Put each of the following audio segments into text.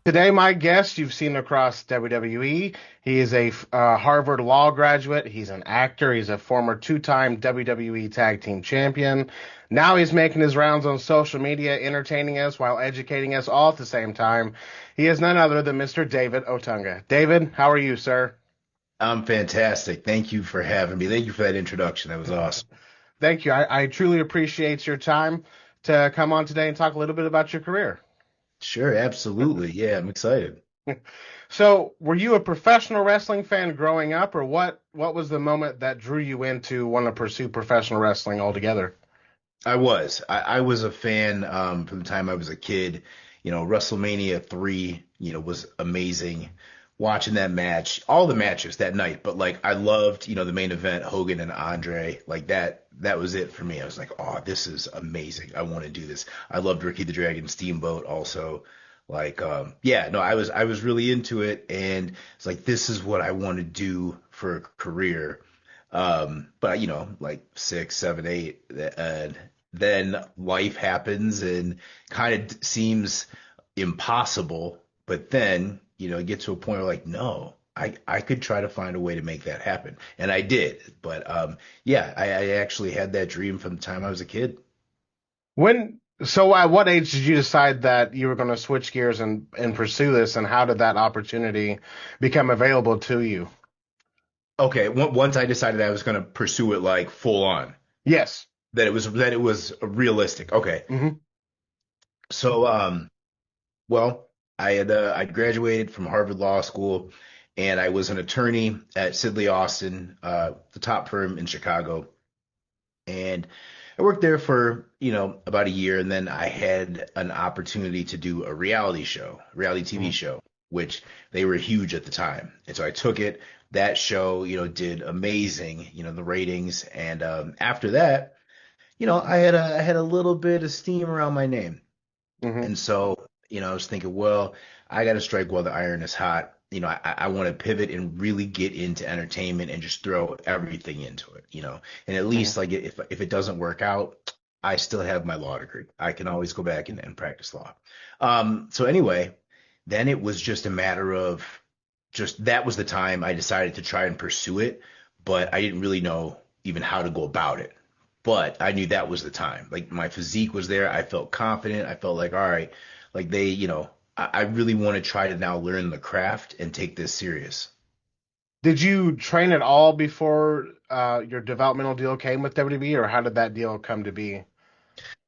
Today, my guest, you've seen across WWE. He is a Harvard Law graduate. He's an actor. He's a former two-time WWE Tag Team Champion. Now he's making his rounds on social media, entertaining us while educating us all at the same time. He is none other than Mr. David Otunga. David, how are you, sir? I'm fantastic. Thank you for having me. Thank you for that introduction. That was awesome. Thank you. I truly appreciate your time to come on today and talk a little bit about your career. Sure, absolutely. Yeah, I'm excited. So, were you a professional wrestling fan growing up, or what was the moment that drew you into want to pursue professional wrestling altogether? I was a fan from the time I was a kid. WrestleMania 3, was amazing. Watching that match, all the matches that night, but like I loved, the main event, Hogan and Andre, like that was it for me. I was like, oh, this is amazing. I want to do this. I loved Ricky the Dragon Steamboat also. Like, yeah, no, I was really into it, and it's like this is what I want to do for a career. But like 6, 7, 8, and then life happens and kind of seems impossible. But then, get to a point where like, no, I could try to find a way to make that happen. And I did. But yeah, I actually had that dream from the time I was a kid. So at what age did you decide that you were going to switch gears and pursue this, and how did that opportunity become available to you? Okay, once I decided I was going to pursue it like full on, Yes. that it was realistic. Okay. Hmm. So well, I graduated from Harvard Law School, and I was an attorney at Sidley Austin, the top firm in Chicago, and I worked there for about a year, and then I had an opportunity to do a reality TV show, which they were huge at the time, and so I took it. That show, did amazing, the ratings, and after that, I had a little bit of steam around my name. Hmm. And so, I was thinking, well, I got to strike while the iron is hot. I want to pivot and really get into entertainment and just throw everything into it. And at Hmm. least like if it doesn't work out, I still have my law degree. I can always go back and practice law. So anyway, then it was just a matter of just that was the time I decided to try and pursue it, but I didn't really know even how to go about it. But I knew that was the time. Like my physique was there. I felt confident. I felt like, all right, like I really want to try to now learn the craft and take this serious. Did you train at all before your developmental deal came with WWE, or how did that deal come to be?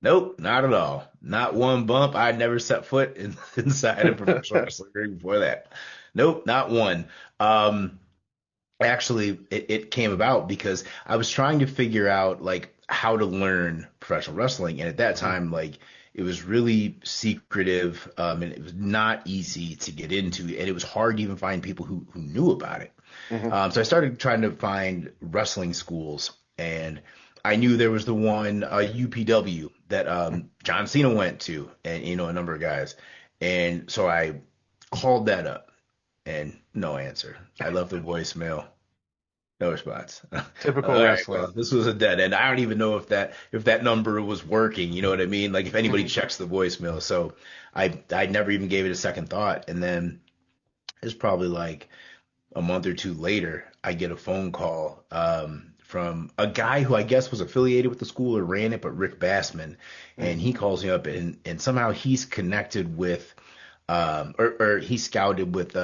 Nope, not at all. Not one bump. I never set foot inside a professional wrestling ring before that. Nope, not one. Um, Actually, it came about because I was trying to figure out like how to learn professional wrestling, and at that time, like it was really secretive, and it was not easy to get into, and it was hard to even find people who knew about it. Hmm. So I started trying to find wrestling schools, and I knew there was the one UPW that John Cena went to, and a number of guys, and so I called that up, and no answer. I left a voicemail. No response. All Typical right, well, wrestling. this was a dead end. I don't even know if that number was working, you know what I mean? Like if anybody Hmm. checks the voicemail. So I never even gave it a second thought. And then it's probably like a month or two later, I get a phone call from a guy who I guess was affiliated with the school or ran it, but Rick Bassman. And he calls me up, and somehow he's connected with or he scouted with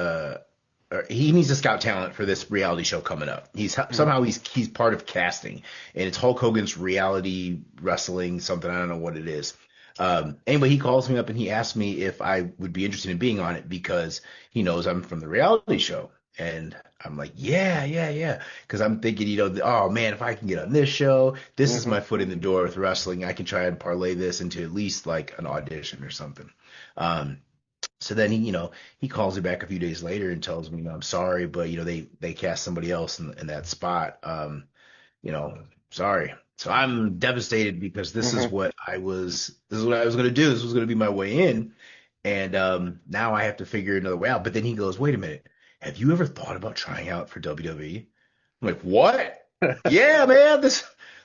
or he needs to scout talent for this reality show coming up. He's part of casting, and it's Hulk Hogan's reality wrestling something. I don't know what it is. Anyway, he calls me up and he asks me if I would be interested in being on it because he knows I'm from the reality show. And I'm like, yeah, yeah, yeah. Because I'm thinking, oh man, if I can get on this show, this is Hmm. my foot in the door with wrestling. I can try and parlay this into at least like an audition or something. Um, so then he calls me back a few days later and tells me, I'm sorry, but they cast somebody else in that spot. Sorry. So I'm devastated because Hmm. this is what I was gonna do. This was gonna be my way in. And now I have to figure another way out. But then he goes, wait a minute, have you ever thought about trying out for WWE? I'm like, what? Yeah, man,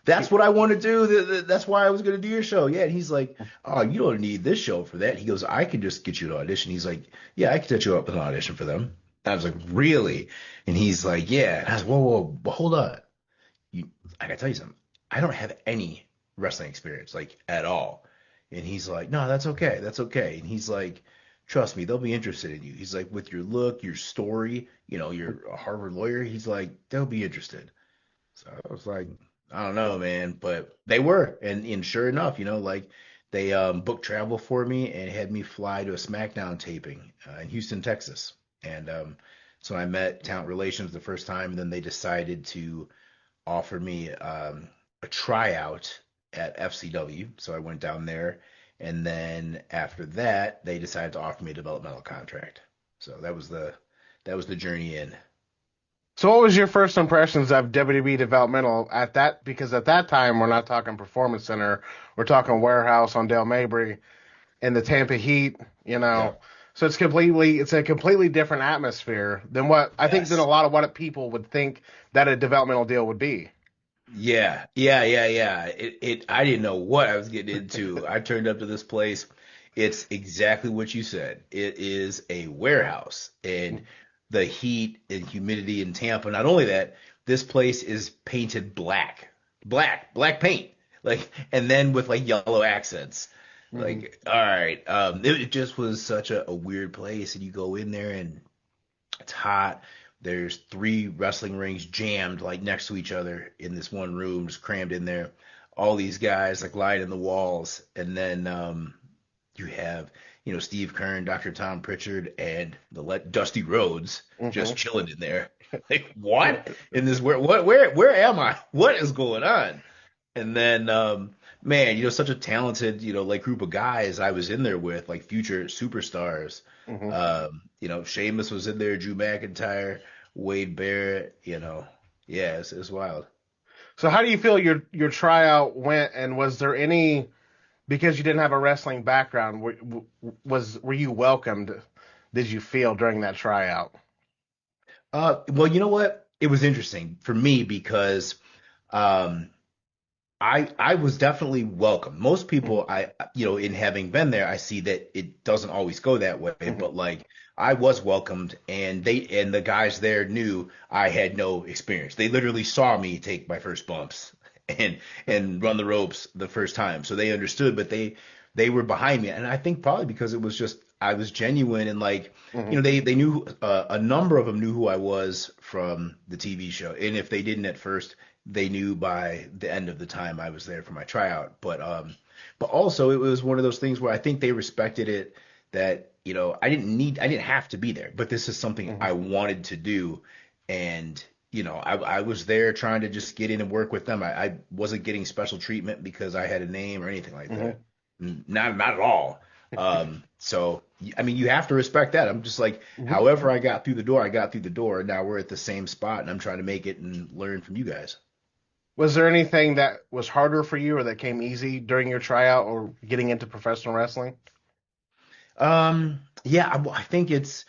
that's what I want to do. That's why I was going to do your show. Yeah. And he's like, oh, you don't need this show for that. He goes, I can just get you an audition. He's like, yeah, I can set you up with an audition for them. I was like, really? And he's like, yeah. And I was, whoa, hold on. I gotta tell you something. I don't have any wrestling experience, like at all. And he's like, no, that's okay. That's okay. And he's like, trust me, they'll be interested in you. He's like, with your look, your story, you're a Harvard lawyer. He's like, they'll be interested. So I was like, I don't know, man, but they were, and sure enough, like they booked travel for me and had me fly to a SmackDown taping in Houston, Texas, and so I met Talent Relations the first time, and then they decided to offer me a tryout at FCW, so I went down there, and then after that, they decided to offer me a developmental contract. So that was the journey in. So what was your first impressions of WWE developmental at that? Because at that time, we're not talking Performance Center, we're talking warehouse on Dale Mabry in the Tampa Heat, you Yeah. know. So it's a completely different atmosphere than what I think than a Yes. lot of what people would think that a developmental deal would be. Yeah. I didn't know what I was getting into. I turned up to this place. It's exactly what you said. It is a warehouse, and the heat and humidity in Tampa. Not only that, this place is painted black paint, like, and then with like yellow accents. Mm-hmm. Like, all right, it just was such a weird place, and you go in there and it's hot. There's three wrestling rings jammed like next to each other in this one room, just crammed in there. All these guys like lying in the walls, and then you have Steve Kern, Dr. Tom Pritchard, and Dusty Rhodes Mm-hmm. just chilling in there. Like what in this where am I? What is going on? And then man, such a talented like group of guys I was in there with, like future superstars. Mm-hmm. Sheamus was in there, Drew McIntyre, Wade Barrett. Yeah, it's wild. So how do you feel your tryout went, and was there any because you didn't have a wrestling background, were you welcomed? Did you feel during that tryout? Well, you know what? It was interesting for me because um, I was definitely welcome. Most Mm-hmm. people in having been there, I see that it doesn't always go that way, Mm-hmm. but like I was welcomed, and the guys there knew I had no experience. They literally saw me take my first bumps and run the ropes the first time. So they understood, but they were behind me. And I think probably because it was just I was genuine, and like, Mm-hmm. they knew, a number of them knew who I was from the TV show. And if they didn't at first, they knew by the end of the time I was there for my tryout. But also it was one of those things where I think they respected it, that, I didn't have to be there, but this is something Mm-hmm. I wanted to do. And, I was there trying to just get in and work with them. I wasn't getting special treatment because I had a name or anything like Mm-hmm. that. Not at all. So I mean, you have to respect that. I'm just like, Mm-hmm. however I got through the door, I got through the door. And now we're at the same spot, and I'm trying to make it and learn from you guys. Was there anything that was harder for you or that came easy during your tryout or getting into professional wrestling? Yeah, I think it's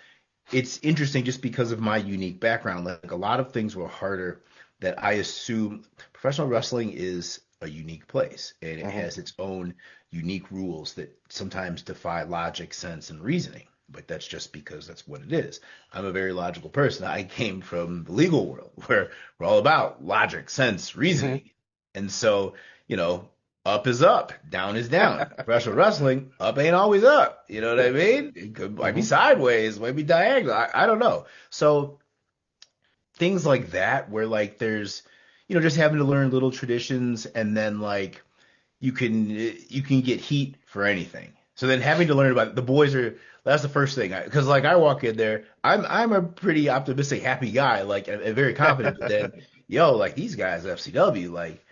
interesting just because of my unique background. Like a lot of things were harder that I assume professional wrestling is a unique place, and it Mm-hmm. has its own unique rules that sometimes defy logic, sense, and reasoning. But that's just because that's what it is. I'm a very logical person. I came from the legal world where we're all about logic, sense, Mm-hmm. reasoning. And so, you know, up is up, down is down. Professional wrestling, up ain't always up. You know what I mean? Might be Mm-hmm. sideways, might be diagonal. I don't know. So things like that, where like there's, just having to learn little traditions, and then like you can get heat for anything. So then having to learn about the boys are that's the first thing, because like I walk in there, I'm a pretty optimistic, happy guy, like and very confident. But then like these guys at FCW, like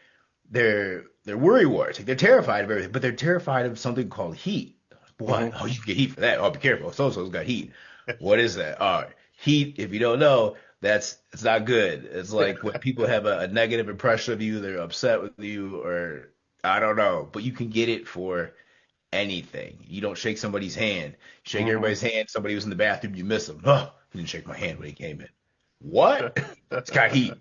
they're worry warts. Like they're terrified of everything, but they're terrified of something called heat. What? Mm-hmm. Oh, you can get heat for that. Oh, be careful. So and so's got heat. What is that? All right. Heat, if you don't know, it's not good. It's like when people have a negative impression of you, they're upset with you, or I don't know, but you can get it for anything. You don't shake somebody's hand. Shake Mm-hmm. everybody's hand. Somebody was in the bathroom, you miss them. Oh, he didn't shake my hand when he came in. What? It's got heat.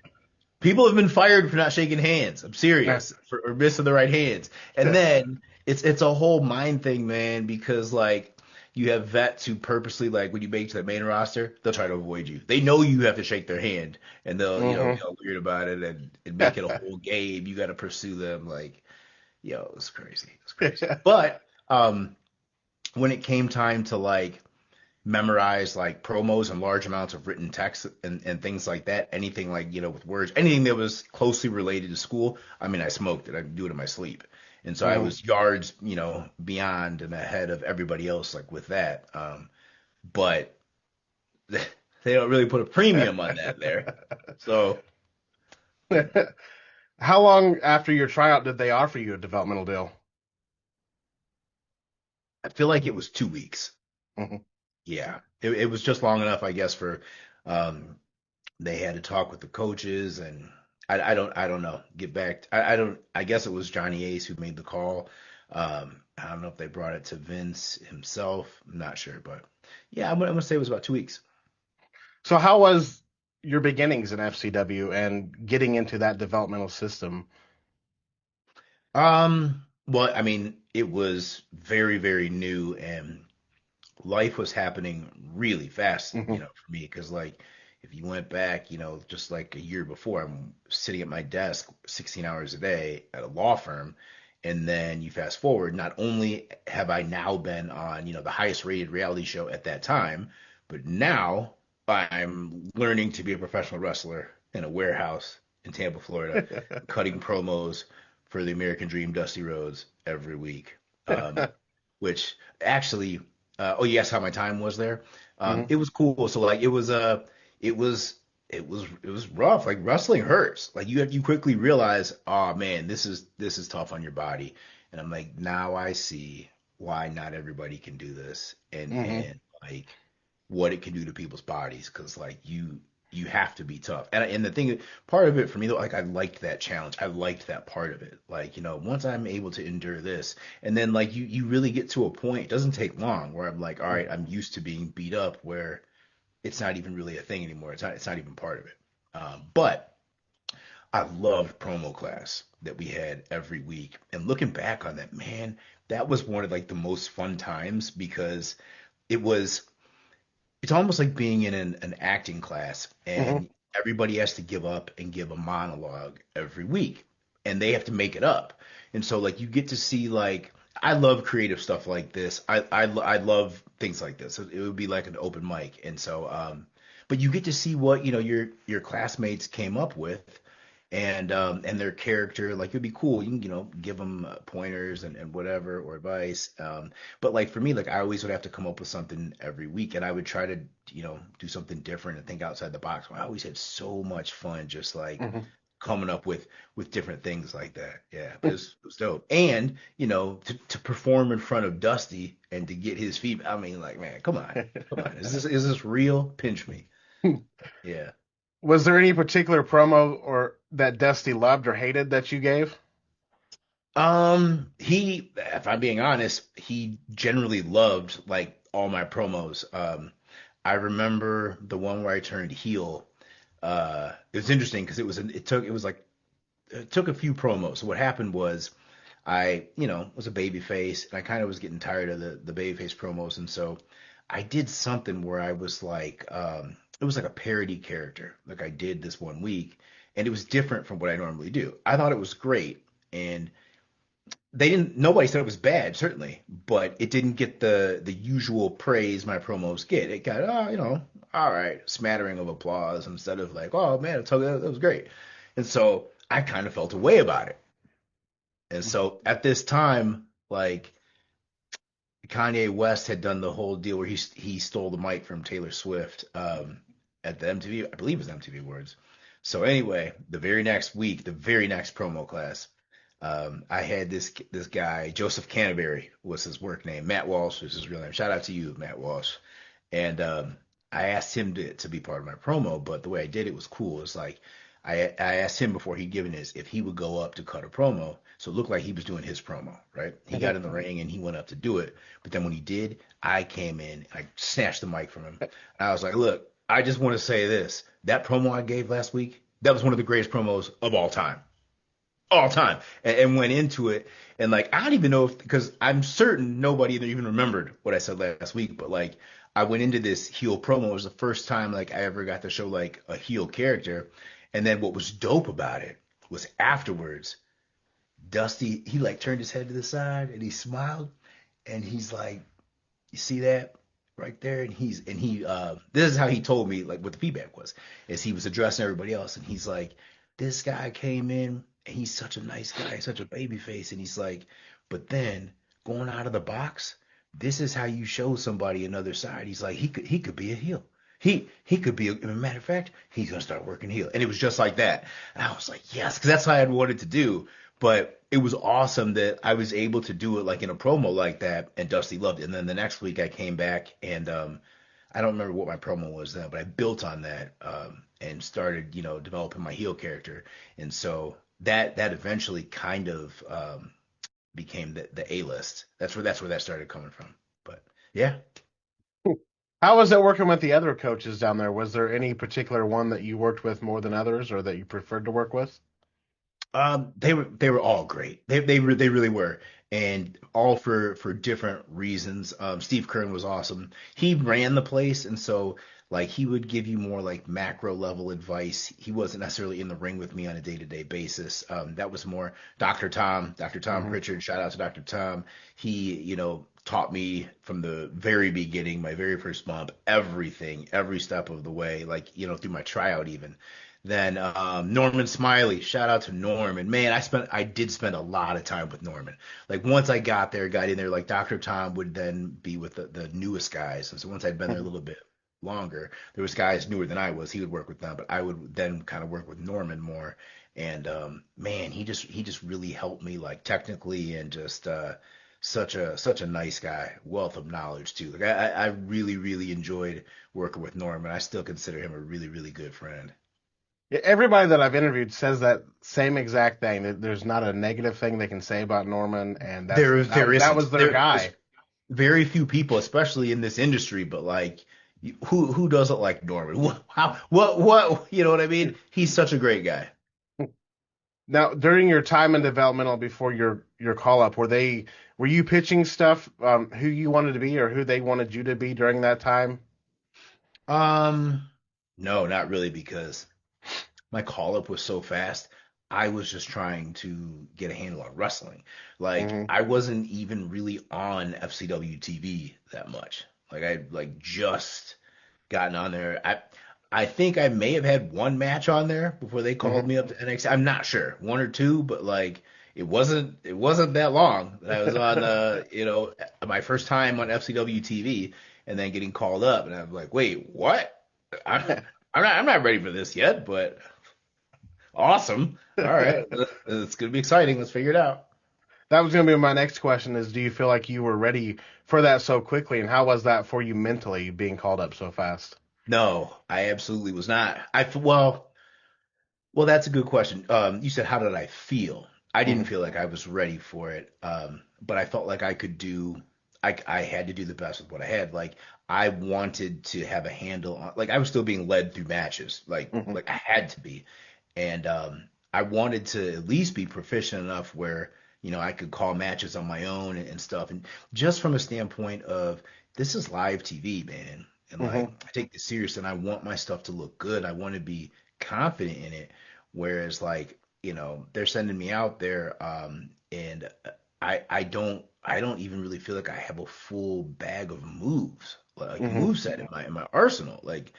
People have been fired for not shaking hands. I'm serious, or missing the right hands. And then it's a whole mind thing, man, because like you have vets who purposely like when you make it to the main roster, they'll try to avoid you. They know you have to shake their hand, and they'll be Hmm. all weird about it and make it a whole game. You got to pursue them, like it's crazy, it's crazy. But when it came time to like memorize like promos and large amounts of written text and things like that. Anything like, with words, anything that was closely related to school. I mean, I smoked it. I could do it in my sleep. And so I Hmm. was yards, beyond and ahead of everybody else like with that. But they don't really put a premium on that there. So How long after your tryout did they offer you a developmental deal? I feel like it was 2 weeks. Hmm. Yeah. It was just long enough, I guess, for um, they had to talk with the coaches and I don't know. Get back. I don't. I guess it was Johnny Ace who made the call. I don't know if they brought it to Vince himself. I'm not sure, but yeah, I'm gonna say it was about 2 weeks. So how was your beginnings in FCW and getting into that developmental system? Well, I mean, it was very, very new and life was happening really fast, Hmm. for me. Because like, if you went back, just like a year before, I'm sitting at my desk 16 hours a day at a law firm. And then you fast forward, not only have I now been on, the highest rated reality show at that time, but now I'm learning to be a professional wrestler in a warehouse in Tampa, Florida, cutting promos for the American Dream, Dusty Rhodes, every week. Which actually, oh, you asked how my time was there. Hmm. It was cool. So like it was it was rough. Like wrestling hurts. Like you quickly realize, oh man, this is tough on your body. And I'm like, now I see why not everybody can do this, Hmm. and like what it can do to people's bodies. Because like you have to be tough. And the thing, part of it for me though, like I liked that challenge. I liked that part of it. Like once I'm able to endure this, and then like you really get to a point. It doesn't take long where I'm like, all right, I'm used to being beat up. Where it's not even really a thing anymore. It's not even part of it. But I loved promo class that we had every week. And looking back on that, man, that was one of like the most fun times because it was it's almost like being in an acting class Hmm. and everybody has to give up and give a monologue every week and they have to make it up. And so like you get to see like I love creative stuff like this. I love things like this. It would be like an open mic. And so but you get to see what, your classmates came up with and their character. Like it'd be cool. You can, give them pointers and whatever or advice. But like for me, like I always would have to come up with something every week, and I would try to, do something different and think outside the box. I always had so much fun just like Hmm. coming up with different things like that. Yeah, but it was dope. And to perform in front of Dusty and to get his feedback. I mean, like, man, come on. Is this real? Pinch me. Yeah. Was there any particular promo or that Dusty loved or hated that you gave? If I'm being honest, he generally loved like all my promos. I remember the one where I turned heel. It was interesting because it took a few promos. So what happened was I, was a baby face and I kind of was getting tired of the baby face promos. And so I did something where I was like, it was like a parody character. Like I did this one week and it was different from what I normally do. I thought it was great. And nobody said it was bad, certainly, but it didn't get the usual praise my promos get. It got, all right, smattering of applause instead of like, oh man, that was great. And so I kind of felt a way about it. And so at this time, like Kanye West had done the whole deal where he stole the mic from Taylor Swift at the MTV, I believe it was MTV Awards. So anyway, the very next week, the very next promo class, I had this guy, Joseph Canterbury was his work name. Matt Walsh was his real name. Shout out to you, Matt Walsh. And I asked him to be part of my promo, but the way I did it was cool. It's like I asked him before he'd given his if he would go up to cut a promo. So it looked like he was doing his promo, right? He got Hmm. in the ring and he went up to do it. But then when he did, I came in, I snatched the mic from him. I was like, look, I just want to say this. That promo I gave last week, That was one of the greatest promos of all time, and went into it. And like, I don't even know if, because I'm certain nobody even remembered what I said last week, but like, I went into this heel promo. It was the first time like I ever got to show like a heel character. And then what was dope about it was afterwards, Dusty, he like turned his head to the side and he smiled and he's like, you see that right there? And this is how he told me like what the feedback was, is he was addressing everybody else and he's like, this guy came in and he's such a nice guy, such a baby face, and he's like, but then going out of the box, this is how you show somebody another side. He's like, he could be a heel. He could be a matter of fact, he's gonna start working heel. And it was just like that. And I was like, yes, because that's how I wanted to do. But it was awesome that I was able to do it like in a promo like that, and Dusty loved it. And then the next week I came back and I don't remember what my promo was then, but I built on that and started, developing my heel character. And so that eventually kind of became the A list. That's where that started coming from. But yeah. How was it working with the other coaches down there? Was there any particular one that you worked with more than others, or that you preferred to work with? They were all great. They really were, and all for different reasons. Steve Kern was awesome. He ran the place, and so like he would give you more like macro level advice. He wasn't necessarily in the ring with me on a day-to-day basis. That was more Dr. Tom Hmm. Pritchard. Shout out to Dr. Tom. He, taught me from the very beginning, my very first bump, everything, every step of the way, like, through my tryout even. Then Norman Smiley, shout out to Norman. Man, I did spend a lot of time with Norman. Like once I got in there, like Dr. Tom would then be with the newest guys. And so once I'd been there a little bit longer, there was guys newer than I was. He would work with them, but I would then kind of work with Norman more. And man, he just really helped me like technically and just such a nice guy, wealth of knowledge too. Like I really really enjoyed working with Norman. I still consider him a really really good friend. Yeah, everybody that I've interviewed says that same exact thing. That there's not a negative thing they can say about Norman, and There that isn't. was their There's guy. very few people, especially in this industry, but like who doesn't like Norman? What you know what I mean? He's such a great guy. Now, during your time in developmental before your call up, were you pitching stuff who you wanted to be or who they wanted you to be during that time? Um, no, not really because my call up was so fast. I was just trying to get a handle on wrestling. Like Hmm. I wasn't even really on FCW TV that much. Like I like just gotten on there. I think I may have had one match on there before they called Hmm. me up to NXT. I'm not sure, one or two, but like it wasn't that long that I was on my first time on FCW TV and then getting called up and I'm like, wait, what? I'm I'm not ready for this yet, but awesome. All right, it's gonna be exciting. Let's figure it out. That was going to be my next question is, do you feel like you were ready for that so quickly, and how was that for you mentally being called up so fast? No, I absolutely was not. Well, that's a good question. You said, how did I feel? I didn't Hmm. feel like I was ready for it, but I felt like I could do. I had to do the best with what I had. Like I wanted to have a handle on. Like I was still being led through matches. Like Hmm. like I had to be, and I wanted to at least be proficient enough where I could call matches on my own and stuff. And just from a standpoint of this is live TV, man, and like Hmm. I take this serious, and I want my stuff to look good. I want to be confident in it. Whereas like, they're sending me out there, and I don't even really feel like I have a full bag of moves, like Hmm. move set in my arsenal. Like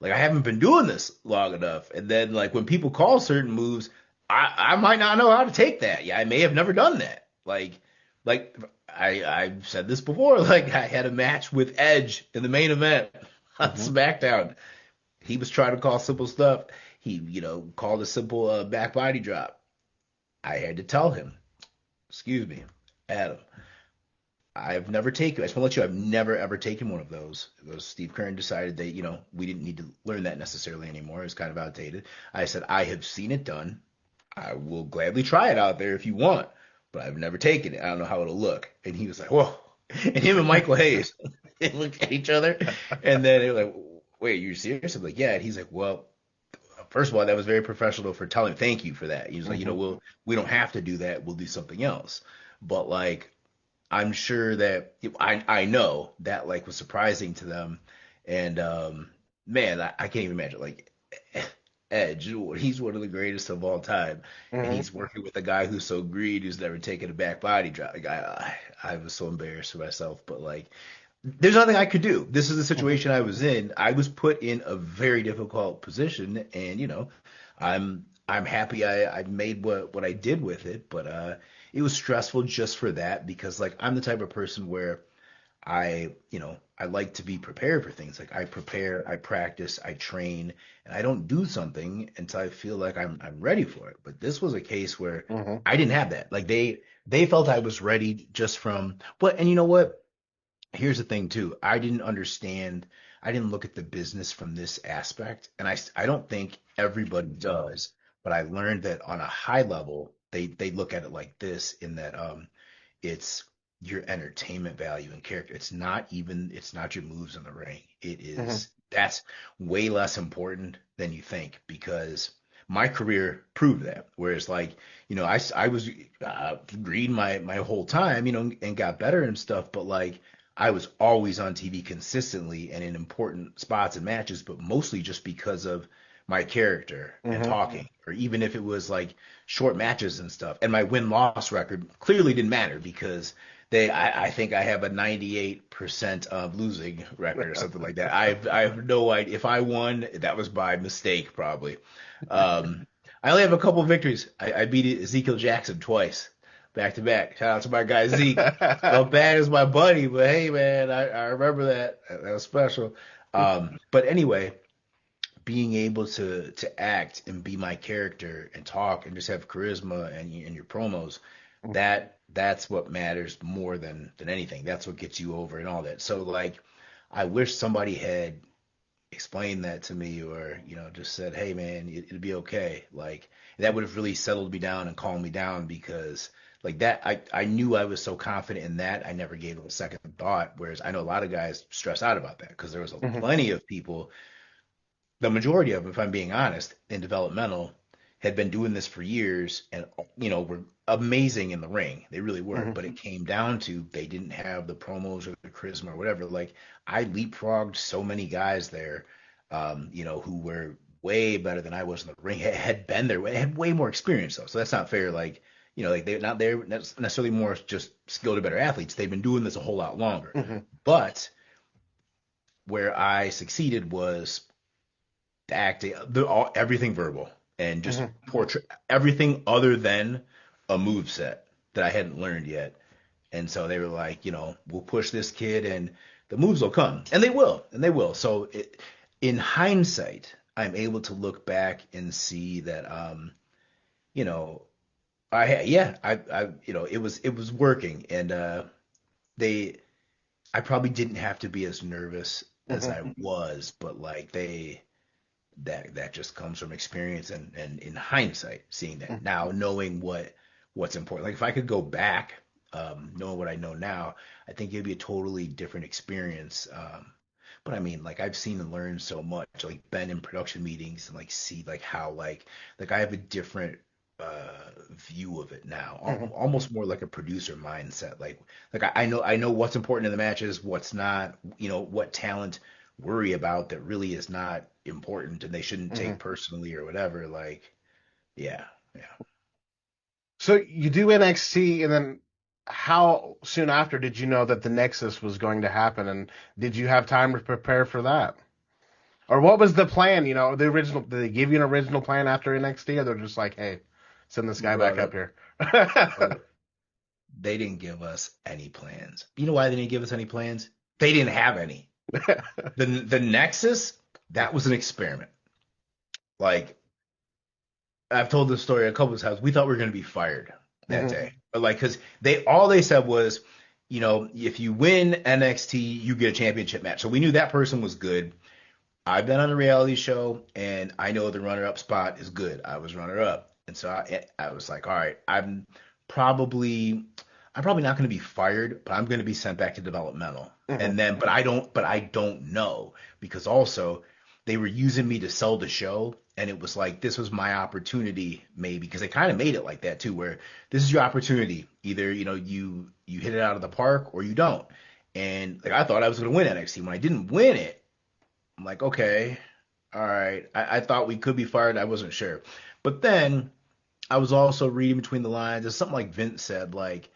I haven't been doing this long enough. And then like when people call certain moves, I might not know how to take that. Yeah, I may have never done that. Like I've said this before, like I had a match with Edge in the main event on Hmm. SmackDown. He was trying to call simple stuff. He, called a simple back body drop. I had to tell him, excuse me, Adam, I've never taken, I just want to let you know, I've never ever taken one of those. Because Steve Keirn decided that, we didn't need to learn that necessarily anymore. It's kind of outdated. I said, I have seen it done. I will gladly try it out there if you want, but I've never taken it. I don't know how it'll look. And he was like, whoa. And him and Michael Hayes, they looked at each other, and then they were like, wait, you're serious? I'm like, yeah. And he's like, well, first of all, that was very professional for telling thank you for that. He was like, Hmm. we don't have to do that. We'll do something else. But like, I'm sure that I know that like was surprising to them. And man, I can't even imagine like Edge, he's one of the greatest of all time. And Hmm. he's working with a guy who's so green, who's never taken a back body drop. Like, I was so embarrassed for myself, but like, there's nothing I could do. This is the Hmm. situation I was in. I was put in a very difficult position, and I'm happy I made what I did with it, but it was stressful just for that because like I'm the type of person where I like to be prepared for things. Like I prepare, I practice, I train, and I don't do something until I feel like I'm ready for it. But this was a case where Hmm. I didn't have that. Like they felt I was ready just from what, and you know what? Here's the thing too. I didn't understand. I didn't look at the business from this aspect, and I don't think everybody does. But I learned that on a high level, they look at it like this, in that it's your entertainment value and character. It's not your moves in the ring. It Hmm. is That's way less important than you think because my career proved that. Whereas like, I was green my whole time, and got better and stuff, but like I was always on TV consistently and in important spots and matches, but mostly just because of my character and Hmm. talking, or even if it was like short matches and stuff. And my win-loss record clearly didn't matter because I think I have a 98% losing record or something like that. I have no idea. If I won, that was by mistake probably. I only have a couple victories. I beat Ezekiel Jackson twice, back to back. Shout out to my guy Zeke. Felt bad as my buddy, but hey man, I remember that. That was special. But anyway, being able to act and be my character and talk and just have charisma and your promos, that's what matters more than anything. That's what gets you over and all that. So like, I wish somebody had explained that to me, or just said, hey man, it'll be okay. Like that would have really settled me down and calmed me down, because like that, I knew I was so confident in that I never gave it a second thought. Whereas I know a lot of guys stress out about that because there was Hmm. plenty of people, the majority of them, if I'm being honest, in developmental, had been doing this for years and were amazing in the ring. They really were. Hmm. But it came down to they didn't have the promos or the charisma or whatever. Like I leapfrogged so many guys there, who were way better than I was in the ring, had been there, had way more experience though. So that's not fair. Like, like they're not there necessarily more just skilled or better athletes. They've been doing this a whole lot longer. Hmm. But where I succeeded was the acting, everything verbal, and just Hmm. portray everything other than a move set that I hadn't learned yet. And so they were like, we'll push this kid and the moves will come, and they will, and they will. So in hindsight, I'm able to look back and see that, you know, yeah, it was working, and they, I probably didn't have to be as nervous as Hmm. I was, but like that just comes from experience and in hindsight seeing that now, knowing what's important. Like if I could go back, knowing what I know now, I think it'd be a totally different experience. But I mean, like I've seen and learned so much, like been in production meetings and like see like how like I have a different view of it now, Hmm. almost more like a producer mindset. Like I know what's important in the matches, what's not, what talent worry about that really is not important and they shouldn't Hmm. take personally or whatever. Like, yeah, yeah. So you do NXT, and then how soon after did you know that the Nexus was going to happen, and did you have time to prepare for that? Or what was the plan? The original. Did they give you an original plan after NXT, or they're just like, "Hey, send this guy back up Brother, here." brother, they didn't give us any plans. You know why they didn't give us any plans? They didn't have any. The Nexus, that was an experiment. Like I've told this story a couple of times. We thought we were going to be fired that Hmm. day, but like because they said was, if you win NXT, you get a championship match. So we knew that person was good. I've been on a reality show, and I know the runner-up spot is good. I was runner-up, and so I was like, all right, probably I'm probably not going to be fired, but I'm going to be sent back to developmental. Hmm. And then, but I don't know, because also they were using me to sell the show, and it was like this was my opportunity, maybe, because they kind of made it like that too, where this is your opportunity. Either you hit it out of the park or you don't. And like I thought I was going to win NXT. When I didn't win it, I'm like, okay, all right. I thought we could be fired. I wasn't sure, but then I was also reading between the lines. It's something like Vince said, like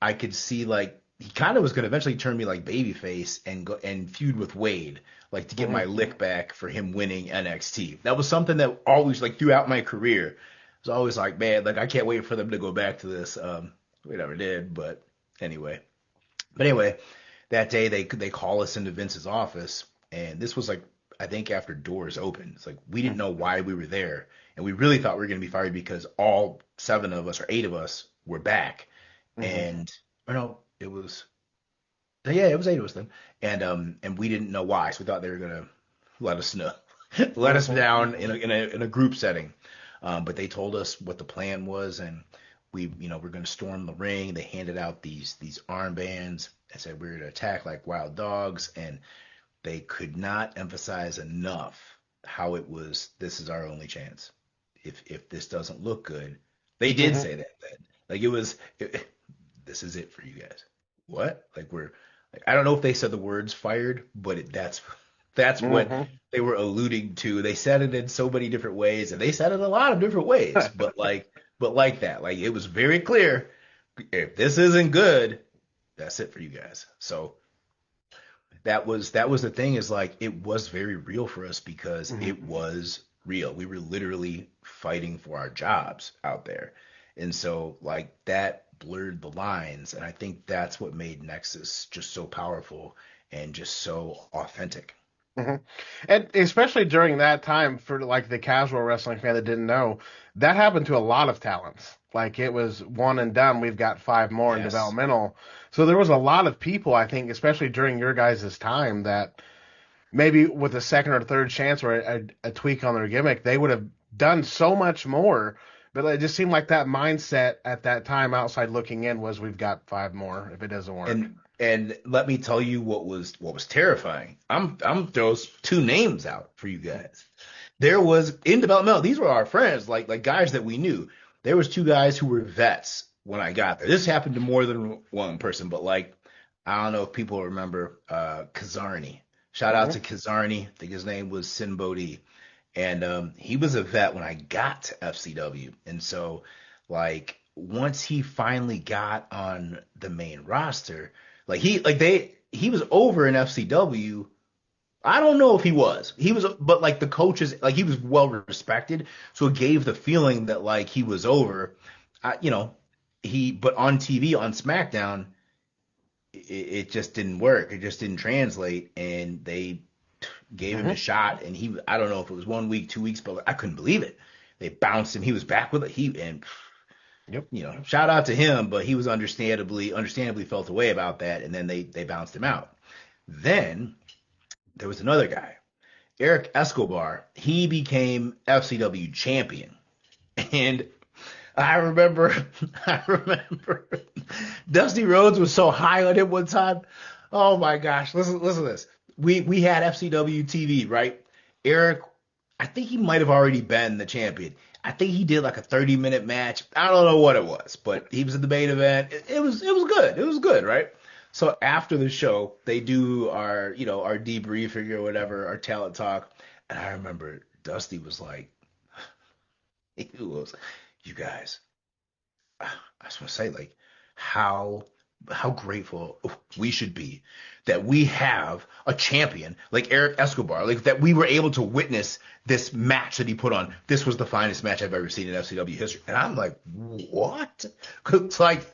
I could see like he kind of was going to eventually turn me like babyface and go and feud with Wade, like to get my Hmm. lick back for him winning NXT. That was something that always like throughout my career I was always like, man, like I can't wait for them to go back to this. We never did, but anyway. But anyway, that day they call us into Vince's office, and this was like I think after doors open. It's like we didn't know why we were there, and we really thought we were going to be fired because all seven of us or eight of us were back, Hmm. and or no, it was yeah, it was eight of us then, and we didn't know why, so we thought they were gonna let us know, let us Hmm. down in a group setting, but they told us what the plan was, and we're gonna storm the ring. They handed out these armbands and said we were to attack like wild dogs, and they could not emphasize enough how it was. This is our only chance. If this doesn't look good, they did Hmm. say that then. Like it was, this is it for you guys. What? Like we're like I don't know if they said the words fired, but that's what Hmm. they were alluding to. They said it in so many different ways, and they said it a lot of different ways. But like that, like it was very clear. If this isn't good, that's it for you guys. So that was the thing is like it was very real for us because it Hmm. was real. We were literally fighting for our jobs out there. And so like that blurred the lines, and I think that's what made Nexus just so powerful and just so authentic. Hmm. And especially during that time, for like the casual wrestling fan that didn't know, that happened to a lot of talents. Like it was one and done. We've got five more in Yes. developmental. So there was a lot of people, I think, especially during your guys' time, that maybe with a second or third chance or a tweak on their gimmick, they would have done so much more. But it just seemed like that mindset at that time, outside looking in, was we've got five more if it doesn't work. And let me tell you what was terrifying. I'm throws two names out for you guys. There was in developmental, these were our friends, like guys that we knew. There was two guys who were vets when I got there. This happened to more than one person, but like I don't know if people remember Kazarni. Shout out to Hmm. Kazarni. I think his name was Sinbodi. And he was a vet when I got to FCW. And so like once he finally got on the main roster, he was over in FCW. I don't know if he was. He was, but like the coaches, like he was well respected, so it gave the feeling that like he was over. I, you know, but on TV on SmackDown, it just didn't work. It just didn't translate, and they gave him a Hmm. shot, and I don't know if it was 1 week, 2 weeks, but I couldn't believe it. They bounced him. He was back with it. Yep. Shout out to him, but he was understandably felt away about that, and then they bounced him out. Then there was another guy, Eric Escobar. He became FCW champion, and I remember, I remember, Dusty Rhodes was so high on him one time. Oh my gosh, listen to this. We had FCW TV, right? Eric, I think he might have already been the champion. I think he did like a 30-minute match. I don't know what it was, but he was in the main event. It was good. It was good, right? So after the show, they do our debriefing or whatever, our talent talk, and I remember Dusty was like, he was, you guys, I just want to say like how how grateful we should be that we have a champion like Eric Escobar, like that we were able to witness this match that he put on. This was the finest match I've ever seen in FCW history, and I'm like, what? 'Cause it's like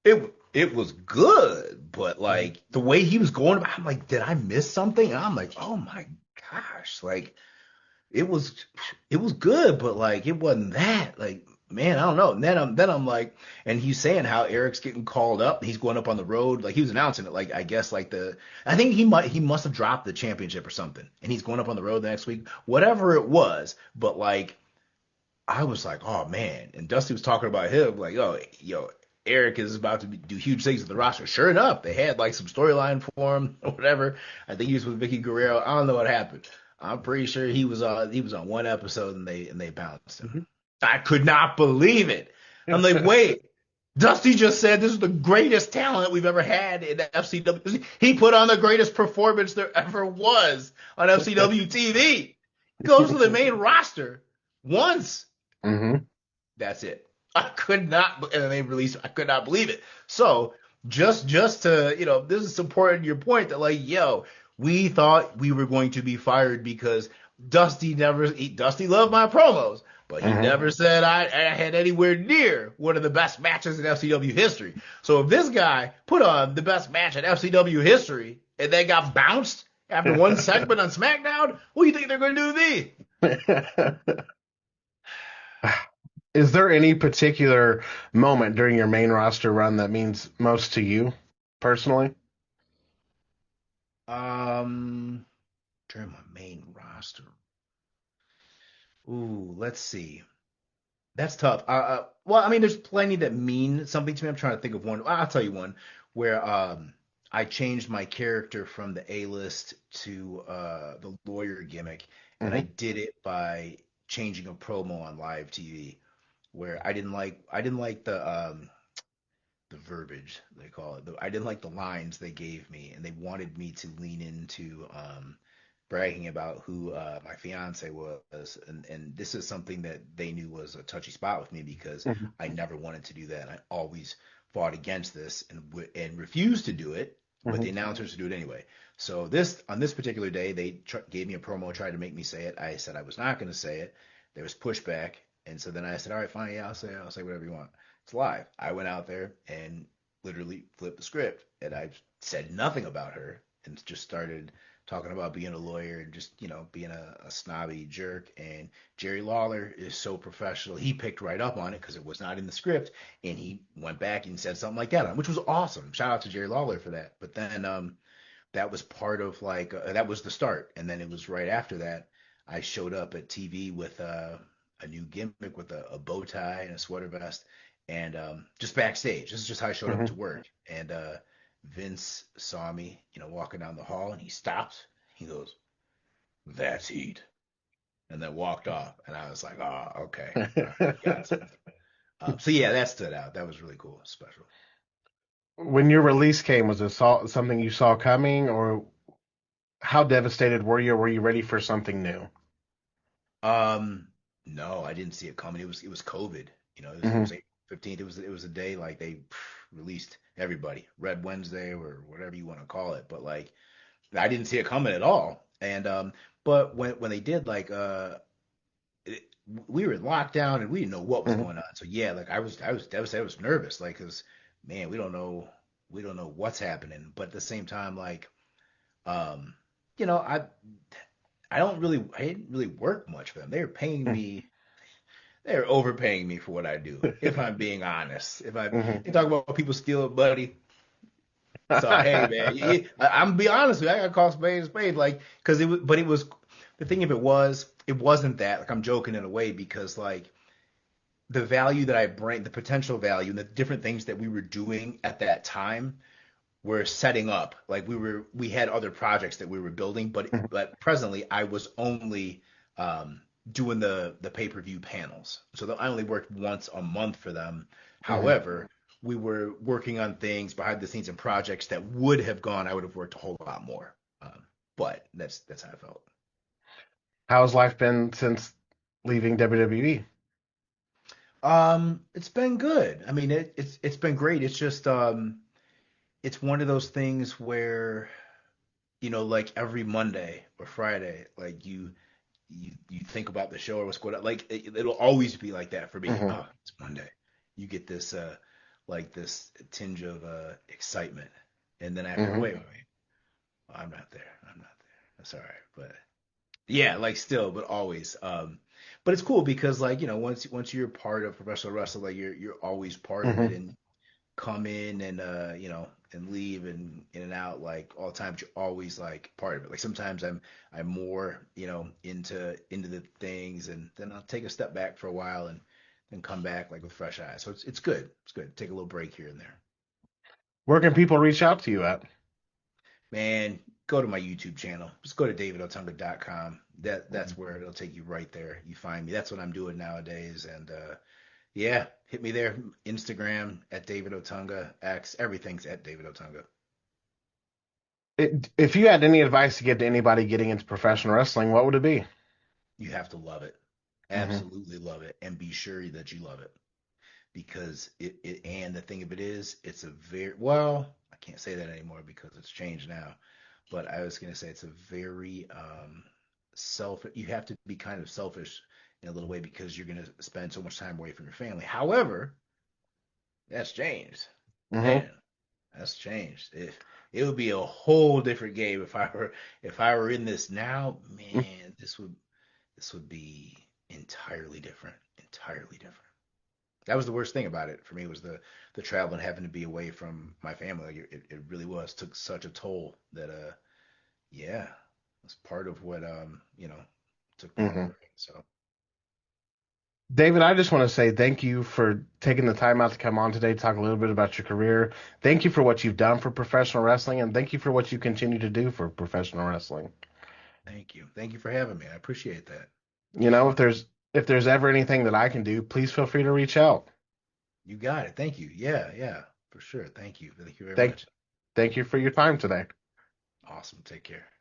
it was good, but like the way he was going about, I'm like, did I miss something? And I'm like, oh my gosh, like it was it was good, but like it wasn't that. Like, man, I don't know. And then I'm like, and he's saying how Eric's getting called up. He's going up on the road. Like he was announcing it. Like I guess like I think he must have dropped the championship or something. And he's going up on the road the next week. Whatever it was. But like I was like, oh man. And Dusty was talking about him, like, oh, Eric is about to do huge things with the roster. Sure enough, they had like some storyline for him or whatever. I think he was with Vicky Guerrero. I don't know what happened. I'm pretty sure he was on one episode and they bounced him. Mhm. I could not believe it. I'm like, wait, Dusty just said this is the greatest talent we've ever had in FCW. He put on the greatest performance there ever was on FCW TV. Goes to the main roster once. Mhm. That's it. I could not, and then they released. I could not believe it. So just to this is supporting your point that like, yo, we thought we were going to be fired because Dusty loved my promos, but he Mhm. never said I had anywhere near one of the best matches in FCW history. So if this guy put on the best match in FCW history and then got bounced after one segment on SmackDown, what do you think they're going to do to me? Is there any particular moment during your main roster run that means most to you personally? Um, During my main roster. Ooh, let's see. That's tough. Well, I mean, there's plenty that mean something to me. I'm trying to think of one. I'll tell you one where I changed my character from the A-list to the lawyer gimmick, and I Hmm. did it by changing a promo on live TV where I didn't like the verbiage they call it. I didn't like the lines they gave me, and they wanted me to lean into bragging about who my fiance was, and this is something that they knew was a touchy spot with me because Hmm. I never wanted to do that. I always fought against this and refused to do it, but the Hmm. announcers to do it anyway. So this on this particular day, they gave me a promo, tried to make me say it. I said I was not going to say it. There was pushback, and so then I said, all right, fine, yeah, I'll say whatever you want. It's live. I went out there and literally flipped the script, and I said nothing about her and just started talking about being a lawyer and just being a snobby jerk. And Jerry Lawler is so professional. He picked right up on it because it was not in the script, and he went back and said something like that, which was awesome. Shout out to Jerry Lawler for that. But then that was part of like that was the start, and then it was right after that I showed up at TV with a new gimmick with a bow tie and a sweater vest, and just backstage. This is just how I showed up to Hmm. work, and Vince saw me, walking down the hall, and he stopped. He goes, "That's heat," and then walked off, and I was like, "Oh, okay, all right, got something." So yeah, that stood out. That was really cool, special. When your release came, was it something you saw coming, or how devastated were you? Or were you ready for something new? Um, no, I didn't see it coming. It was COVID. It was Hmm. April 15th. It was a day like they released everybody, Red Wednesday or whatever you want to call it. But like I didn't see it coming at all. And but when they did it, we were in lockdown and we didn't know what was Hmm. going on. So yeah, like I was devastated. I was nervous, like, 'cause man, we don't know what's happening. But at the same time, like um, you know, I didn't really work much for them. They were paying me they're overpaying me for what I do, if I'm being honest. If I Hmm. You talk about people stealing money, so hey man, I'm gonna be honest with you, I got cost paid, like because it was the thing. If it wasn't that, like, I'm joking in a way because like the value that I bring, the potential value, and the different things that we were doing at that time were setting up. Like we had other projects that we were building, but presently I was only doing the pay-per-view panels. So I only worked once a month for them. Hmm. However, we were working on things behind the scenes and projects that would have gone. I would have worked a whole lot more. But that's how I felt. How's life been since leaving WWE? It's been good. I mean, it's been great. It's just it's one of those things where like every Monday or Friday, like you think about the show or what's going on. Like it'll always be like that for me. Hmm. Oh, it's Monday. You get this like this tinge of excitement, and then after, Hmm. wait, I'm not there. I'm not there. That's all right. But yeah, like still, but always. But it's cool because like once you're part of professional wrestling, like you're always part of it, Hmm. and come in and and leave and in and out like all the time, but you're always like part of it. Like sometimes I'm more into the things, and then I'll take a step back for a while and then come back like with fresh eyes. So it's good. It's good. Take a little break here and there. Where can people reach out to you at? Man, go to my YouTube channel. Just go to davidotunga.com. That's where it'll take you right there. You find me. That's what I'm doing nowadays. And yeah, hit me there. Instagram at David Otunga, X, everything's at David Otunga. If you had any advice to give to anybody getting into professional wrestling, what would it be? You have to love it. Hmm. Absolutely love it. And be sure that you love it. Because and the thing of it is, it's a very, well, I can't say that anymore because it's changed now. But I was gonna say it's a very you have to be kind of selfish in a little way because you're gonna spend so much time away from your family. However, that's changed. Hmm. Man, that's changed. It would be a whole different game if I were in this now. Man, this would be entirely different. Entirely different. That was the worst thing about it for me was the travel and having to be away from my family. Like it really was took such a toll that yeah, it's part of what took me Hmm. over. So David, I just want to say thank you for taking the time out to come on today, talk a little bit about your career. Thank you for what you've done for professional wrestling, and thank you for what you continue to do for professional wrestling. thank you for having me. I appreciate that. You know, Appreciate that. if there's ever anything that I can do, please feel free to reach out. You got it. Thank you. Yeah, yeah, for sure. Thank you. Thank you very Thank much. thank you for your time today. Awesome. Take care.